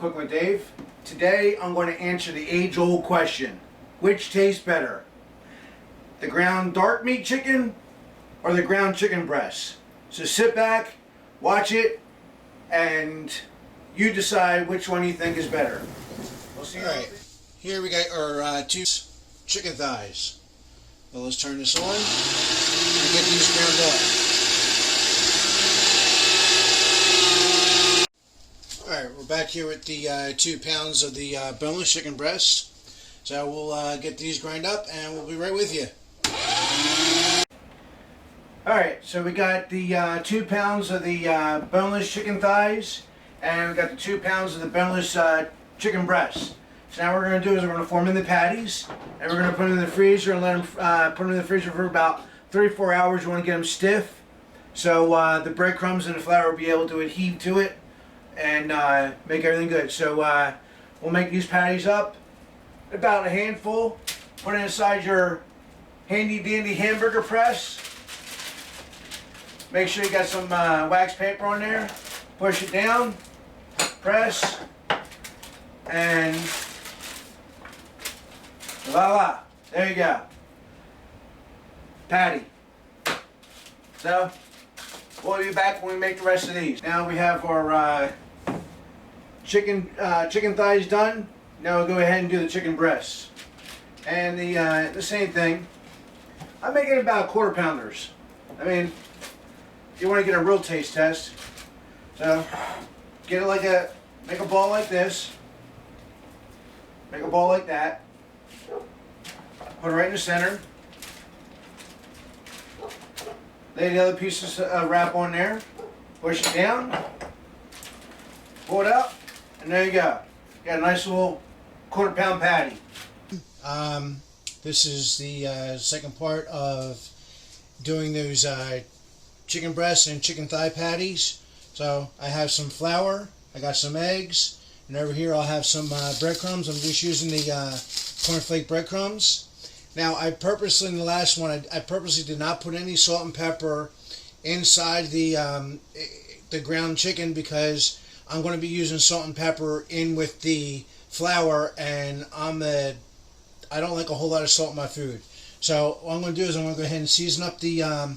Cook with Dave. Today I'm going to answer the age-old question. Which tastes better? The ground dark meat chicken or the ground chicken breast? So sit back, watch it, and you decide which one you think is better. We'll see. Alright, here we got our two chicken thighs. Well, let's turn this on and get these ground up. Alright, we're back here with the 2 pounds of the boneless chicken breast. So we'll get these grind up and we'll be right with you. Alright, so we got the 2 pounds of the boneless chicken thighs, and we got the 2 pounds of the boneless chicken breast. So now what we're going to do is we're going to form in the patties, and we're going to put them in the freezer and let them put them in the freezer for about 3-4 hours. You want to get them stiff, so the breadcrumbs and the flour will be able to adhere to it and make everything good. So we'll make these patties up, about a handful. Put it inside your handy dandy hamburger press. Make sure you got some wax paper on there. Push it down, press, and voila, there you go. Patty. So we'll be back when we make the rest of these. Now we have our chicken thighs done. Now we'll go ahead and do the chicken breasts. And the same thing. I'm making about 1/4 pounders. I mean, you want to get a real taste test. So get it make a ball like this. Make a ball like that. Put it right in the center. Lay the other pieces of wrap on there. Push it down. Pull it out. And there you go. Got a nice little 1/4 pound patty. This is the second part of doing those chicken breasts and chicken thigh patties. So I have some flour, I got some eggs, and over here I'll have some breadcrumbs. I'm just using the cornflake breadcrumbs. Now I purposely, in the last one, I purposely did not put any salt and pepper inside the ground chicken because I'm going to be using salt and pepper in with the flour, and I don't like a whole lot of salt in my food. So what I'm going to do is I'm going to go ahead and season up the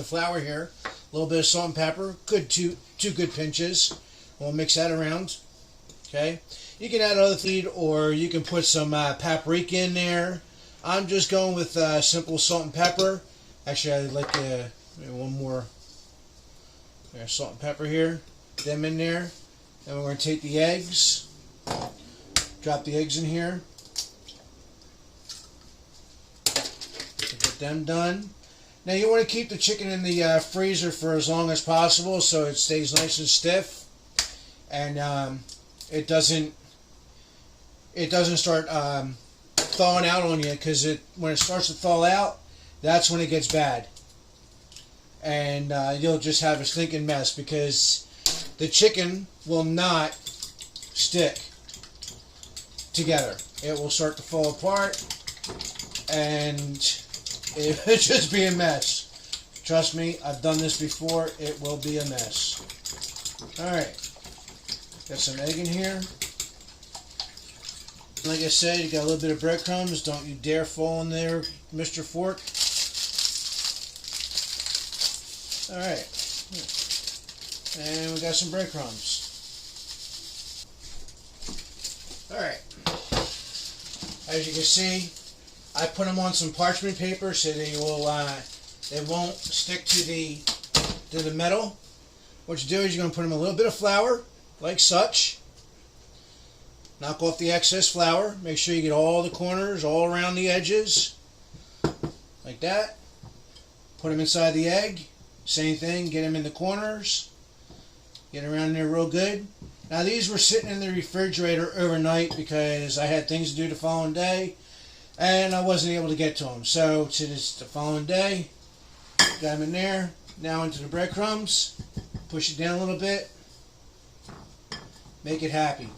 flour here. A little bit of salt and pepper, two good pinches. We'll mix that around. Okay, you can add other feed, or you can put some paprika in there. I'm just going with simple salt and pepper. Actually, I'd like maybe one more. There's salt and pepper here. Put them in there. Then we're going to take the eggs. Drop the eggs in here. Get them done. Now you want to keep the chicken in the freezer for as long as possible so it stays nice and stiff, and it doesn't start thawing out on you, because when it starts to thaw out, that's when it gets bad, and you'll just have a stinking mess because the chicken will not stick together. It will start to fall apart, and it would just be a mess. Trust me, I've done this before. It will be a mess. Alright. Got some egg in here. Like I said, you got a little bit of breadcrumbs. Don't you dare fall in there, Mr. Fork. Alright. And we got some breadcrumbs. Alright. As you can see, I put them on some parchment paper so they won't stick to the metal. What you do is you're going to put them a little bit of flour, like such. Knock off the excess flour. Make sure you get all the corners, all around the edges, like that. Put them inside the egg. Same thing. Get them in the corners. Get around there real good. Now these were sitting in the refrigerator overnight because I had things to do the following day, and I wasn't able to get to them. So to the following day, got them in there. Now into the breadcrumbs. Push it down a little bit. Make it happy.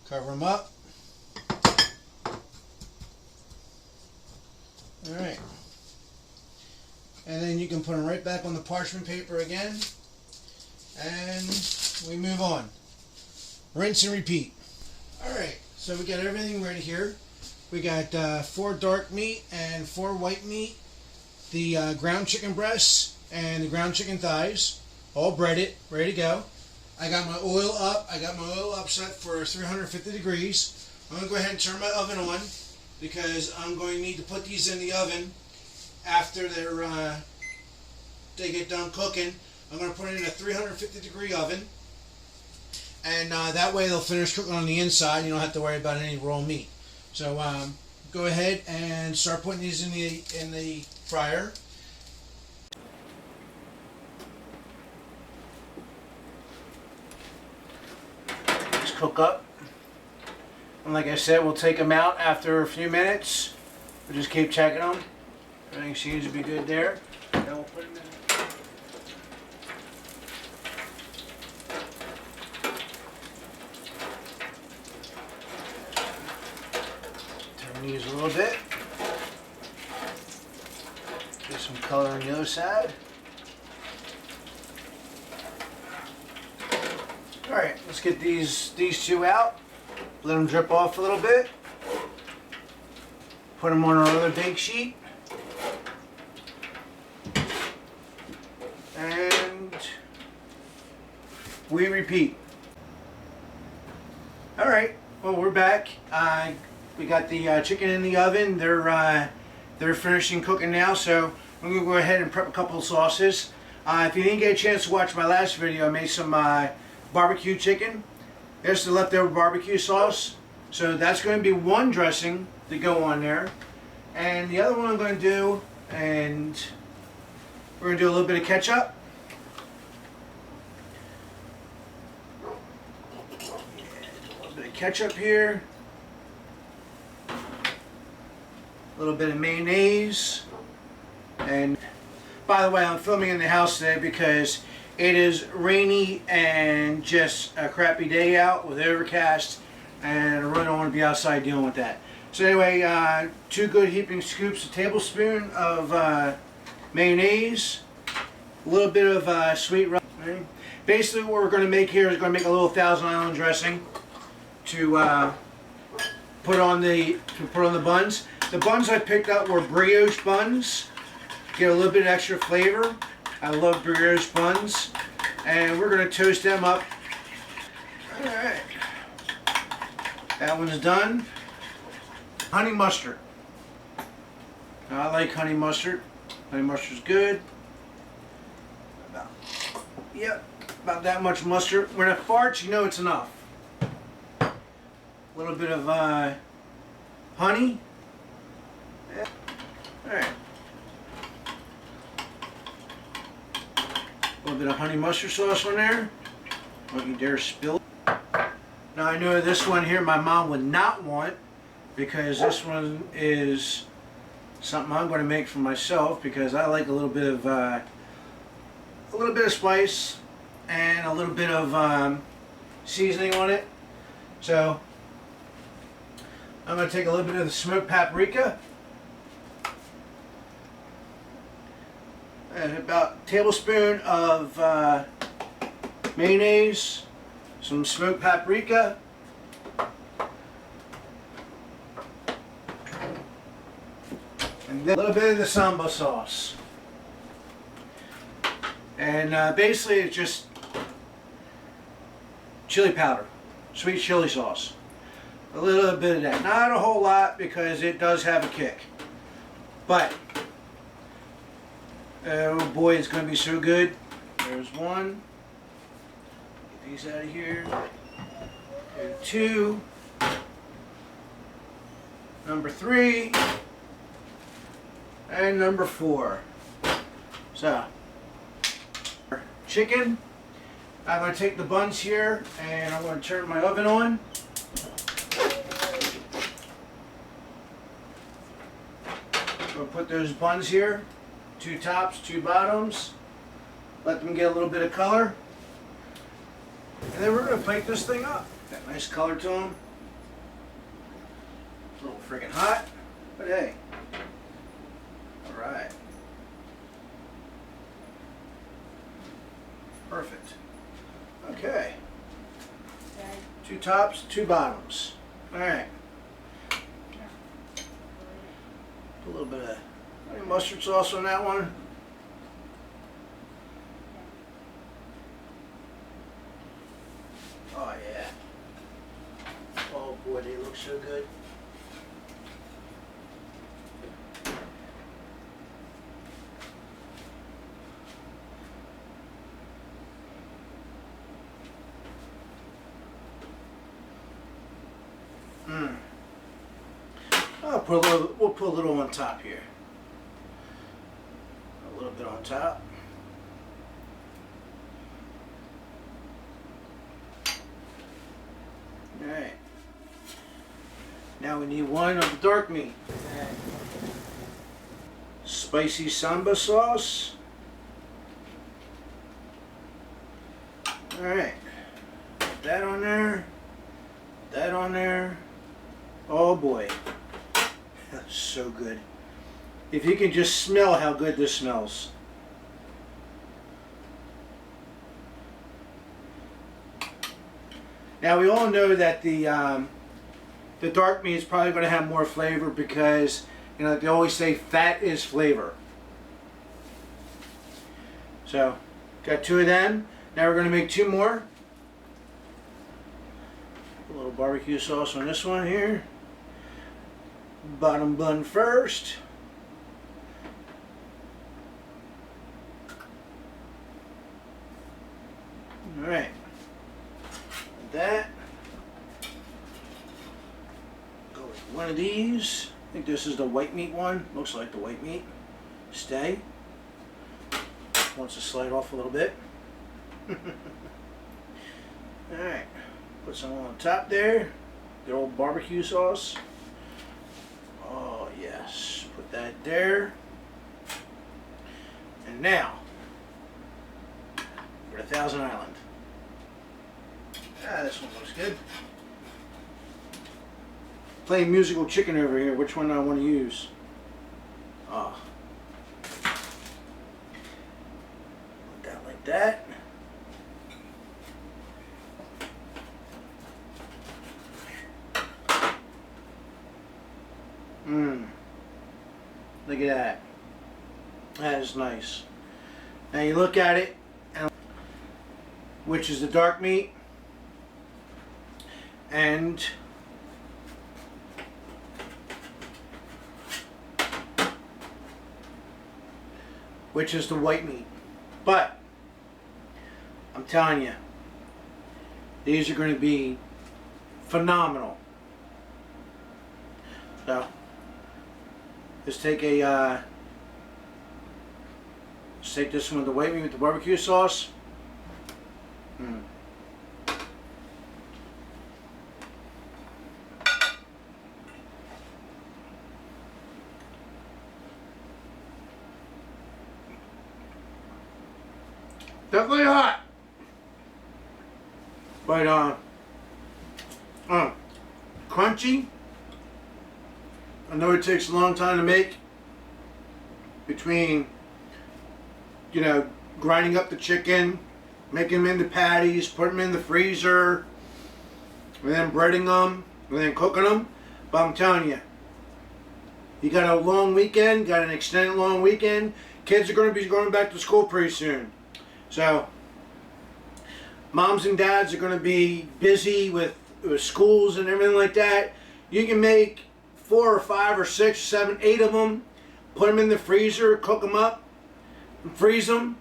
Cover them up. Alright. And then you can put them right back on the parchment paper again. And we move on. rinse and repeat. Alright, so we got everything ready here. We got 4 dark meat and 4 white meat, the ground chicken breasts and the ground chicken thighs, all breaded, ready to go. I got my oil up. I got my oil up set for 350 degrees. I'm going to go ahead and turn my oven on because I'm going to need to put these in the oven after they get done cooking. I'm going to put it in a 350 degree oven, and that way they'll finish cooking on the inside. You don't have to worry about any raw meat. So go ahead and start putting these in the fryer. Just cook up, and like I said, we'll take them out after a few minutes. We'll just keep checking them. Everything seems to be good there. Then we'll put them in. Turn these a little bit. Get some color on the other side. Alright, let's get these two out. Let them drip off a little bit. Put them on our other bake sheet. And we repeat. Alright, well, we're back. We got the chicken in the oven. They're finishing cooking now, so I'm going to go ahead and prep a couple of sauces. If you didn't get a chance to watch my last video, I made some barbecue chicken. There's the leftover barbecue sauce. So that's going to be one dressing to go on there. And the other one I'm going to do, and we're going to do a little bit of ketchup. A little bit of ketchup here. A little bit of mayonnaise. And by the way, I'm filming in the house today because it is rainy and just a crappy day out with overcast, and I really don't want to be outside dealing with that. So anyway, 2 good heaping scoops, a tablespoon of mayonnaise, a little bit of sweet rice. Basically what we're going to make here is going to make a little Thousand Island dressing to put on the buns. The buns I picked up were brioche buns. Get a little bit of extra flavor. I love brioche buns. And we're going to toast them up. Alright. That one's done. Honey mustard. Now, I like honey mustard. Honey mustard's good. About that much mustard. When it farts, you know it's enough. A little bit of honey. Yeah. Alright. A little bit of honey mustard sauce on there. Don't you dare spill it. Now I know this one here my mom would not want, because this one is something I'm going to make for myself, because I like a little bit of spice and a little bit of seasoning on it. So I'm going to take a little bit of the smoked paprika. And about a tablespoon of mayonnaise, some smoked paprika, and then a little bit of the samba sauce. And basically it's just chili powder, sweet chili sauce. A little bit of that. Not a whole lot, because it does have a kick. But oh boy, it's going to be so good. There's one. Get these out of here. There 2. Number 3. And number 4. So, chicken. I'm going to take the buns here and I'm going to turn my oven on. I'm going to put those buns here. 2 tops, 2 bottoms. Let them get a little bit of color. And then we're going to plate this thing up. Got nice color to them. It's a little freaking hot, but hey. Alright. Perfect. Okay. 2 tops, 2 bottoms. Alright. Put a little bit of mustard sauce on that one. Oh yeah. Oh boy, they look so good. We'll put a little on top here. A little bit on top. Alright. Now we need one of the dark meat. Spicy samba sauce. Alright. Put that on there. That on there. Oh boy. That's so good. If you can just smell how good this smells. Now we all know that the dark meat is probably going to have more flavor because, you know, they always say fat is flavor. So, got 2 of them. Now we're going to make 2 more. A little barbecue sauce on this one here. Bottom bun first. Alright. That. Go with one of these. I think this is the white meat one. Looks like the white meat. Stay. Wants to slide off a little bit. Alright. Put some on top there. Good old barbecue sauce. Oh yes, put that there. And now, for 1000 Island. Ah, this one looks good. Playing musical chicken over here. Which one do I want to use? Oh. Put that like that. Look at that. That is nice. Now you look at it, which is the dark meat, and which is the white meat. But I'm telling you, these are going to be phenomenal. So let's take this one with the white meat with the barbecue sauce. Definitely hot, but crunchy. I know it takes a long time to make, between, you know, grinding up the chicken, making them into patties, putting them in the freezer, and then breading them, and then cooking them. But I'm telling you, you got a long weekend, got an extended long weekend. Kids are going to be going back to school pretty soon. So, moms and dads are going to be busy with schools and everything like that. You can make 4 or 5 or 6, 7, 8 of them, put them in the freezer, cook them up, freeze them,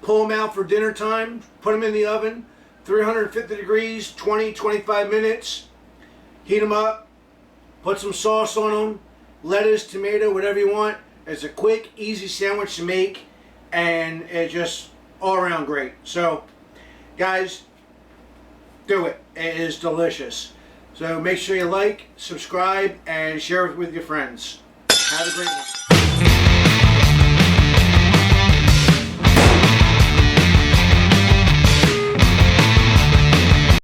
pull them out for dinner time, put them in the oven, 350 degrees, 20, 25 minutes, heat them up, put some sauce on them, lettuce, tomato, whatever you want. It's a quick, easy sandwich to make, and it's just all around great. So, guys, do it. It is delicious. So make sure you like, subscribe, and share it with your friends. Have a great one.